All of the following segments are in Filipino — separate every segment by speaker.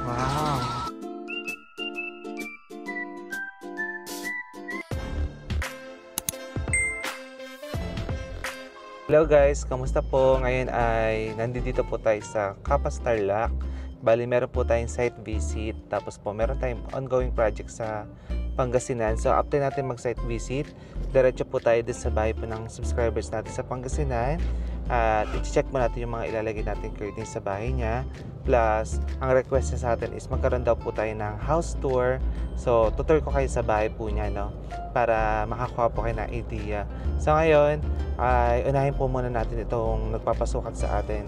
Speaker 1: Wow! Hello guys, kamusta po? Ngayon ay nandito po tayo sa Capas Tarlac. Bali meron po tayong site visit, tapos po meron tayong ongoing project sa Pangasinan. So after natin mag site visit, diretso po tayo din sa bahay po ng subscribers natin sa Pangasinan. At i-check mo natin yung mga ilalagay natin curtains sa bahay niya. Plus, ang request niya sa atin is magkaroon daw po tayo ng house tour. So tutur ko kayo sa bahay po niya, no? Para makakuha po kayo ng idea. So ngayon ay unahin po muna natin itong nagpapasukat sa atin.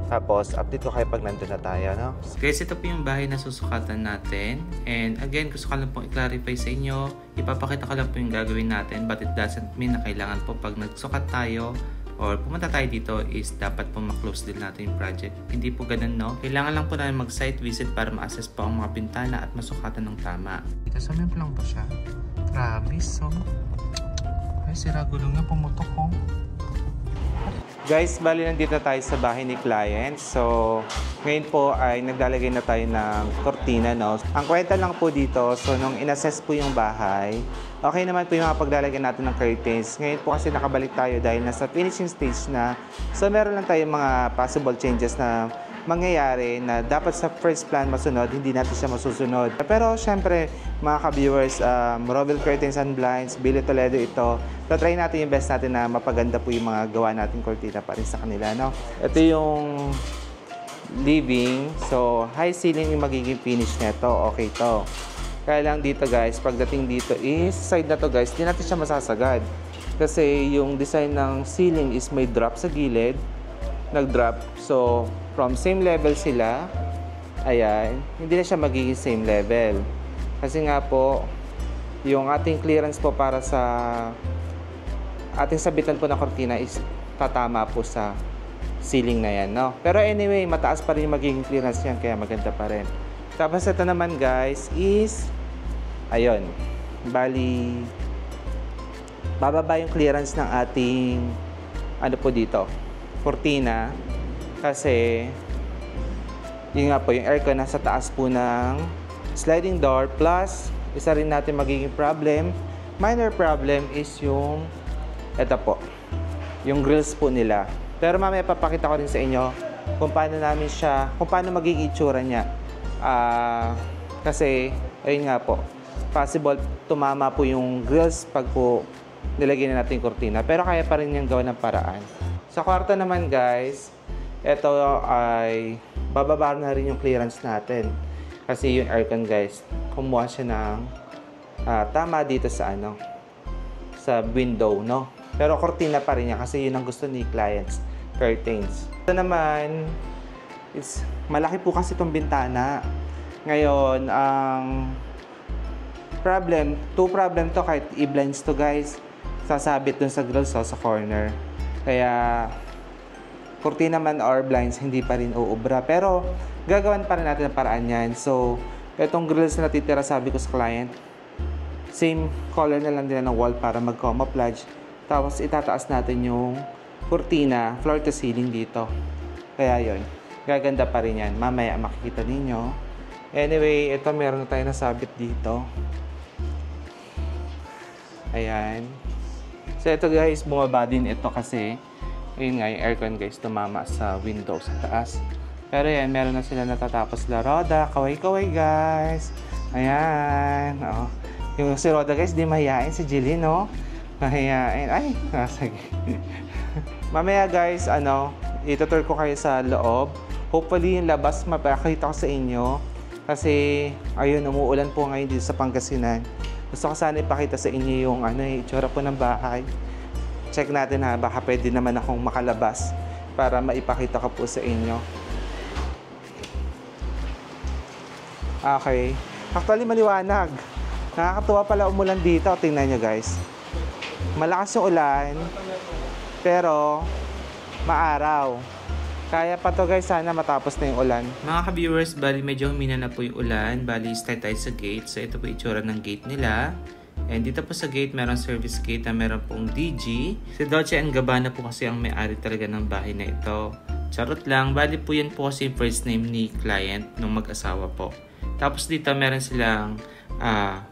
Speaker 1: Tapos update ko kayo pag nandun na tayo, no?
Speaker 2: Guys, ito po yung bahay na susukatan natin. And again, gusto ko lang pong i-clarify sa inyo. Ipapakita ko lang po yung gagawin natin. But it doesn't mean na kailangan po pag nagsukat tayo or pumunta tayo dito is dapat po ma-close din natin yung project. Hindi po ganun, no? Kailangan lang po natin mag-site visit para ma-assess po ang mga bintana at masukatan ng tama.
Speaker 1: Ito, sumimple lang ba siya? Grabe, so... Ay, sira gulong na, pumutok ko. Guys, bali nandito tayo sa bahay ni client. So, ngayon po ay naglalagay na tayo ng kortina, no? Ang kwenta lang po dito, so nung inassess po yung bahay, okay naman po yung mga paglalagay natin ng curtains. Ngayon po kasi nakabalik tayo dahil nasa finishing stage na. So, meron lang tayong mga possible changes na mangyayari na dapat sa first plan masunod, hindi natin siya masusunod. Pero syempre, mga ka-viewers, Rovell Curtains and Blinds, Billy Toledo ito. So, try natin yung best natin na mapaganda po yung mga gawa natin cortina pa rin sa kanila, no? Ito yung living. So, high ceiling yung magiging finish nito. Okay to. Kaya lang dito guys, pagdating dito is, side na to guys, hindi natin siya masasagad. Kasi yung design ng ceiling is may drop sa gilid. Nag-drop. So, from same level sila, ayan, hindi na siya magiging same level. Kasi nga po, yung ating clearance po para sa ating sabitan po na kortina is tatama po sa ceiling na yan, no? Pero anyway, mataas pa rin yung magiging clearance yan, kaya maganda pa rin. Tapos ito naman guys is, ayun, bali, bababa yung clearance ng ating, ano po dito, kortina. Kasi yun nga po, yung aircon nasa taas po ng sliding door. Plus, isa rin natin magiging problem, minor problem is yung eto po, yung grills po nila. Pero mamaya papakita ko rin sa inyo kung paano namin siya, kung paano magiging itsura niya. Kasi ayun nga po, possible tumama po yung grills pag po nilagyan na natin yung kortina. Pero kaya pa rin yung gawa ng paraan. Sa kwarto naman guys, ito ay bababa na rin yung clearance natin. Kasi yung aircon guys, kumuha siya ng tama dito sa ano, sa window, no? Pero kortina pa rin niya kasi yun ang gusto ni clients, curtains. Ito naman, malaki po kasi itong bintana. Ngayon, ang problem, two problem to kahit i-blinds to guys, sasabit dun sa grills sa corner. Kaya kortina man or blinds, hindi pa rin uubra. Pero gagawan pa rin natin ang paraan yan. So, itong grills na natitira, sabi ko sa client, same color na lang din ng wall para mag-camouflage. Tapos itataas natin yung kortina, floor to ceiling dito. Kaya yun, gaganda pa rin yan. Mamaya makikita ninyo. Anyway, ito meron na tayo nasabit dito. Ayan. So ito guys, bumaba din ito kasi ayun nga yung aircon guys, tumama sa window sa taas. Pero yan, meron na sila natatapos la Roda. Kaway-kaway guys. Ayan. Oh. Yung si Roda guys, di mahihain si Jilly, no? Mahihain. Ay, sige. Mamaya guys, itutur ko kayo sa loob. Hopefully yung labas mapakita ko sa inyo. Kasi ayun, umuulan po ngayon dito sa Pangasinan. Gusto ko sana ipakita sa inyo yung itsura po ng bahay. Check natin ha, baka pwede naman akong makalabas para maipakita ko po sa inyo. Okay. Actually, maliwanag. Nakakatuwa pala umulan dito. Tingnan nyo guys. Malakas yung ulan, pero maaraw. Kaya pa to guys, sana matapos na yung ulan.
Speaker 2: Mga ka-viewers, bali medyo humina na po yung ulan. Bali start tayo sa gate. So ito po yung itsura ng gate nila. And dito po sa gate, meron service gate na meron pong DG. Si Dolce & Gabbana po kasi ang may-ari talaga ng bahay na ito. Charot lang, bali po yan po kasi first name ni client nung mag-asawa po. Tapos dito meron silang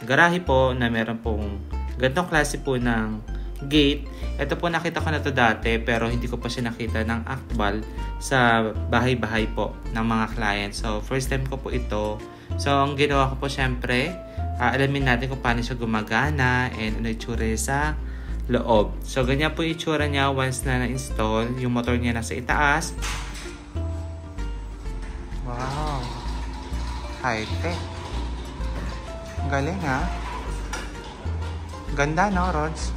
Speaker 2: garahe po na meron pong ganitong klase po ng gate. Ito po nakita ko na to dati pero hindi ko pa siya nakita ng actual sa bahay-bahay po ng mga client. So first time ko po ito. So ang ginawa ko po syempre, alamin natin kung paano siya gumagana and ano itsura sa loob. So ganyan po yung itsura niya once na na-install. Yung motor niya nasa itaas.
Speaker 1: Wow. High-tech. Galing ha. Ganda no, Rods?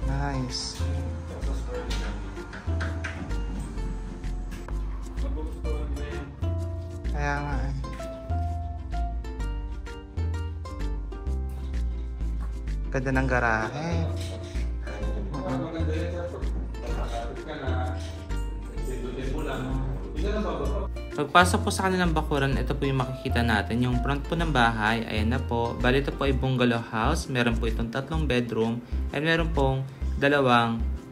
Speaker 1: Nice. Kaya nga eh. Ganda ng garahe.
Speaker 2: Pagpasok po sa kanilang bakuran, ito po yung makikita natin. Yung front po ng bahay, ayan na po. Bali ito po ay bungalow house. Meron po itong 3 bedroom and meron pong 2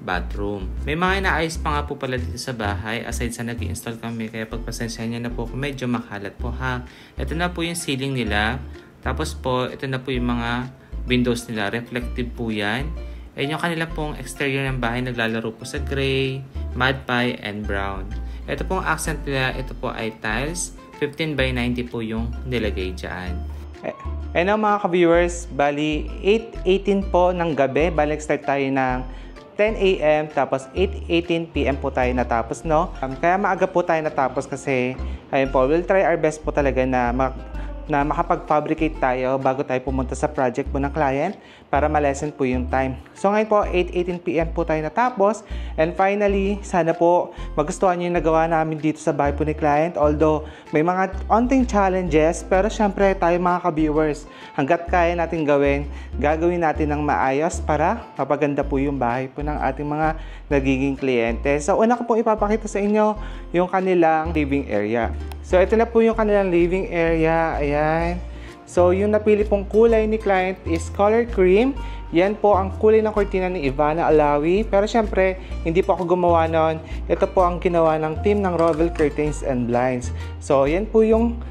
Speaker 2: bathroom. May mga inaayos pa nga po pala dito sa bahay aside sa nag-install kami. Kaya pagpasensya niya na po kung medyo makalat po ha. Ito na po yung ceiling nila. Tapos po, ito na po yung mga windows nila. Reflective po yan. And yung kanila pong exterior ng bahay naglalaro po sa gray, mud pie, and brown. Ito pong accent nila, ito po ay tiles. 15 by 90 po yung nilagay dyan.
Speaker 1: Ano mga ka-viewers, bali 8:18 po ng gabi. Bali start tayo ng 10 a.m. tapos 8:18 p.m. po tayo natapos, no? Kaya maaga po tayo natapos kasi ayun po, we'll try our best po talaga na makapag-fabricate tayo bago tayo pumunta sa project po ng client para ma-lessen po yung time. So ngayon po, 8:18 p.m. po tayo natapos. And finally, sana po magustuhan nyo yung nagawa namin dito sa bahay po ni client. Although, may mga onting challenges, pero syempre tayo mga ka-viewers, hanggat kaya natin gagawin natin ng maayos para mapaganda po yung bahay po ng ating mga nagiging kliyente. So una ko pong ipapakita sa inyo yung kanilang living area. So, ito na po yung kanilang living area. Ayan. So, yung napili pong kulay ni client is color cream. Yan po ang kulay ng kortina ni Ivana Alawi. Pero syempre, hindi po ako gumawa nun. Ito po ang ginawa ng team ng Rovel Curtains and Blinds. So, yan po yung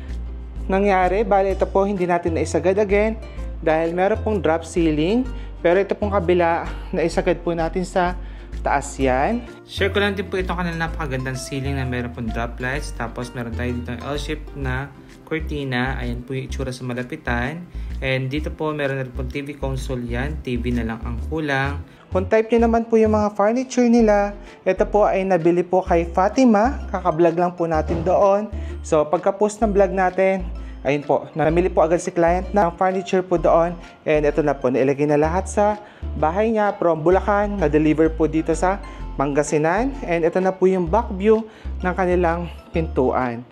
Speaker 1: nangyari. Bale, ito po hindi natin naisagad again dahil meron pong drop ceiling. Pero ito pong kabila, naisagad po natin sa taas yan.
Speaker 2: Share ko lang din po itong kanilang napakagandang ceiling na meron pong drop lights. Tapos meron tayo dito ng L-shape na cortina. Ayan po yung itsura sa malapitan. And dito po meron na rin pong TV console yan. TV na lang ang kulang.
Speaker 1: Kung type nyo naman po yung mga furniture nila, ito po ay nabili po kay Fatima. Kakablog lang po natin doon. So pagka-post ng vlog natin, ayun po, namili po agad si client ng furniture po doon. And ito na po, nailagay na lahat sa bahay niya from Bulacan. Na-deliver po dito sa Pangasinan. And ito na po yung back view ng kanilang pintuan.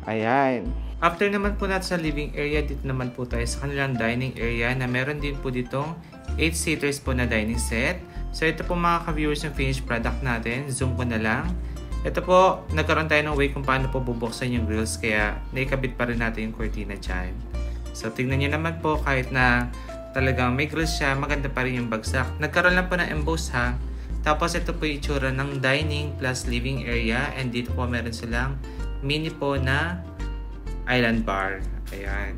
Speaker 1: Ayan.
Speaker 2: After naman po natin sa living area, dito naman po tayo sa kanilang dining area na meron din po ditong 8-seaters po na dining set. So ito po mga ka-viewers yung finished product natin. Zoom ko na lang. Ito po, nagkaroon tayo ng way kung paano po bubuksan yung grills kaya naikabit pa rin natin yung cortina dyan. So tignan nyo naman po kahit na talagang may grills siya, maganda pa rin yung bagsak. Nagkaroon lang po ng emboss ha. Tapos ito po yung itsura ng dining plus living area and dito po meron silang mini po na island bar. Ayan.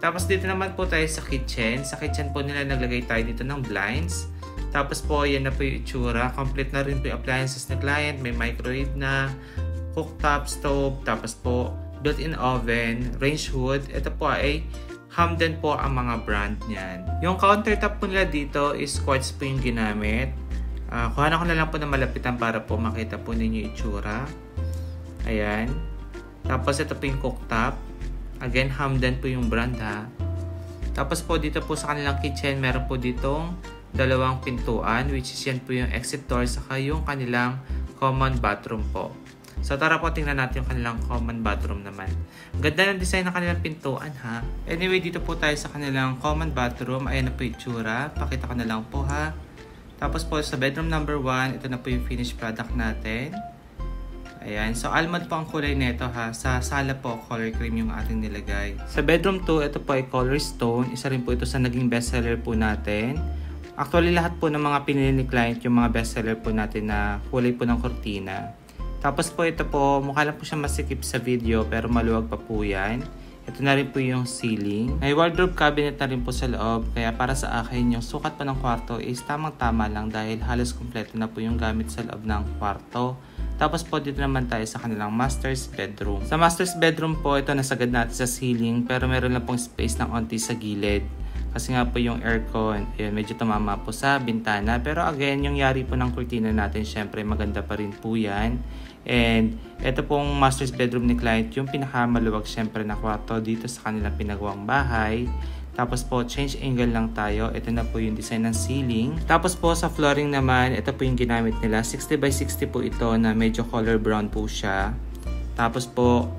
Speaker 2: Tapos dito naman po tayo sa kitchen. Sa kitchen po nila naglagay tayo dito ng blinds. Tapos po, yan na po yung itsura. Complete na rin po yung appliances na client. May microwave na, cooktop, stove, tapos po, built-in oven, range hood. Ito po ay Hamden po ang mga brand niyan. Yung countertop po nila dito is quartz po yung ginamit. Kuhanan ko na lang po na malapitan para po makita po ninyo yung itsura. Ayan. Tapos ito po yung cooktop. Again, Hamden po yung brand ha. Tapos po dito po sa kanilang kitchen, meron po ditong 2 pintuan, which is yan po yung exit door saka yung kanilang common bathroom po. So tara po tingnan natin yung kanilang common bathroom naman. Ganda ng design ng kanilang pintuan ha. Anyway, dito po tayo sa kanilang common bathroom. Ayan na po yung itsura. Pakita ko na lang po ha. Tapos po sa bedroom number 1, ito na po yung finished product natin. Ayan. So almond po ang kulay nito ha. Sa sala po, color cream yung ating nilagay. Sa bedroom 2, ito po ay color stone. Isa rin po ito sa naging bestseller po natin. Actually, lahat po ng mga pinili ni client yung mga bestseller po natin na kulay po ng kurtina. Tapos po ito po, mukha lang po siya masikip sa video pero maluwag pa po yan. Ito na rin po yung ceiling. May wardrobe cabinet na rin po sa loob. Kaya para sa akin, yung sukat pa ng kwarto is tamang-tama lang dahil halos kompleto na po yung gamit sa loob ng kwarto. Tapos po dito naman tayo sa kanilang master's bedroom. Sa master's bedroom po, ito nasagad natin sa ceiling pero meron lang pong space ng onti sa gilid. Kasi nga po yung aircon, medyo tumama po sa bintana. Pero again, yung yari po ng kurtina natin, syempre maganda pa rin po yan. And ito pong master's bedroom ni client, yung pinakamaluwag syempre na kwarto dito sa kanilang pinagawang bahay. Tapos po, change angle lang tayo. Ito na po yung design ng ceiling. Tapos po sa flooring naman, ito po yung ginamit nila. 60 by 60 po ito na medyo color brown po siya. Tapos po,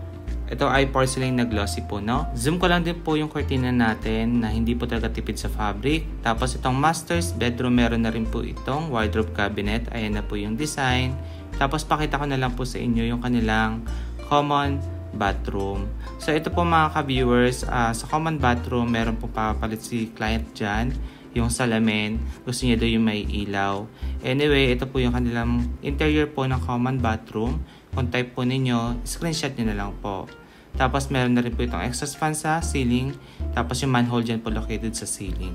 Speaker 2: ito ay porcelain na glossy po, no? Zoom ko lang din po yung kurtina natin na hindi po talaga tipid sa fabric. Tapos itong master's bedroom, meron na rin po itong wardrobe cabinet. Ayan na po yung design. Tapos pakita ko na lang po sa inyo yung kanilang common bathroom. So ito po mga ka-viewers, sa common bathroom, meron po papalit si client dyan. Yung salamin, gusto niya daw yung may ilaw. Anyway, ito po yung kanilang interior po ng common bathroom. Kung type po ninyo, screenshot nyo na lang po. Tapos meron na rin po itong exhaust fan sa ceiling. Tapos yung manhole dyan po located sa ceiling.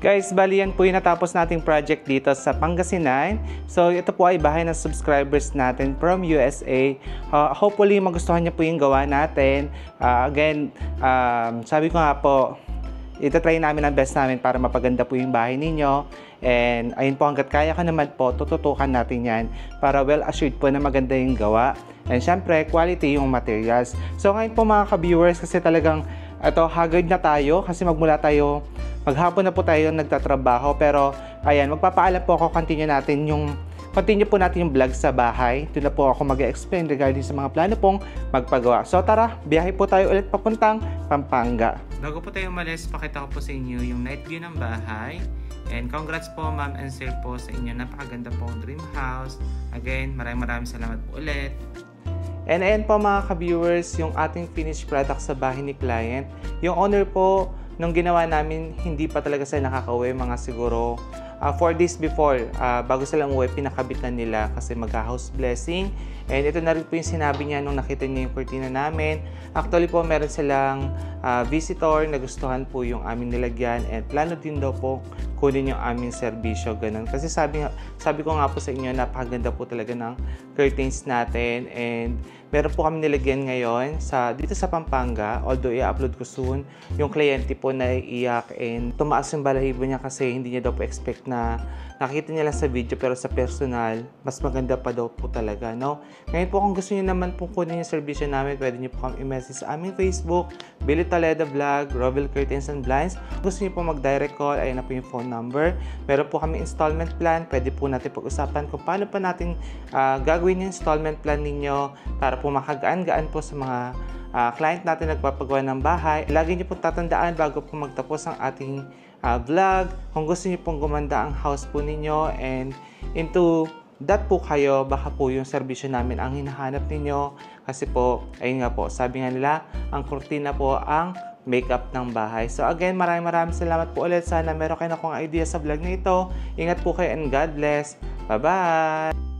Speaker 1: Guys, bali yan po yung natapos nating project dito sa Pangasinan. So ito po ay bahay ng subscribers natin from USA. Hopefully magustuhan niyo po yung gawa natin. Again, sabi ko nga po, itatry namin ang best namin para mapaganda po yung bahay ninyo. And ayun po, hanggat kaya ka naman po, tututukan natin yan para well assured po na maganda yung gawa. And syempre, quality yung materials. So ngayon po mga ka-viewers, kasi talagang haggard na tayo kasi maghapon na po tayo nagtatrabaho. Pero ayan, magpapaalam po ako, continue po natin yung vlog sa bahay. Doon na po ako mag-explain regarding sa mga plano pong magpagawa. So tara, biyahe po tayo ulit papuntang Pampanga.
Speaker 2: Bago po tayo umalis, pakita ko po sa inyo yung night view ng bahay. And congrats po ma'am and sir po sa inyo. Napakaganda pong dream house. Again, maraming salamat po ulit.
Speaker 1: And ayan po mga ka-viewers, yung ating finished product sa bahay ni client. Yung owner po, nung ginawa namin, hindi pa talaga sila nakakauwi. Mga siguro 4 days before, bago sila umuwi, pinakabitan nila kasi magka-house blessing. And ito na rin po yung sinabi niya nung nakita niya yung kurtina namin. Actually po, meron silang visitor na gustuhan po yung aming nilagyan. And plano din daw po kunin yung aming serbisyo. Ganun. Kasi sabi ko nga po sa inyo, napakaganda po talaga ng curtains natin. And meron po kami nilagyan ngayon dito sa Pampanga. Although i-upload ko soon, yung kliyente po na iiyak and tumaas yung balahibo niya kasi hindi niya daw po expect na nakita niya lang sa video, pero sa personal, mas maganda pa daw po talaga, no? Ngayon po, kung gusto niyo naman po kunin yung serbisyo namin, pwede niyo po kami i-message sa aming Facebook, Billy Toledo Vlog, Rovel Curtains and Blinds. Gusto niyo po mag-direct call, ayun na po yung phone number. Meron po kami installment plan, pwede po natin pag-usapan kung paano pa natin gagawin yung installment plan ninyo para po makagaan-gaan po sa mga client natin nagpapagawa ng bahay. Lagi niyo po tatandaan bago po magtapos ang ating vlog, kung gusto niyo pong gumanda ang house po ninyo and into that po kayo, baka po yung serbisyo namin ang hinahanap ninyo. Kasi po, ayun nga po, sabi nga nila, ang kurtina po ang makeup ng bahay. So again, maraming salamat po ulit. Sana meron kayo na akong idea sa vlog na ito. Ingat po kayo and God bless. Bye-bye!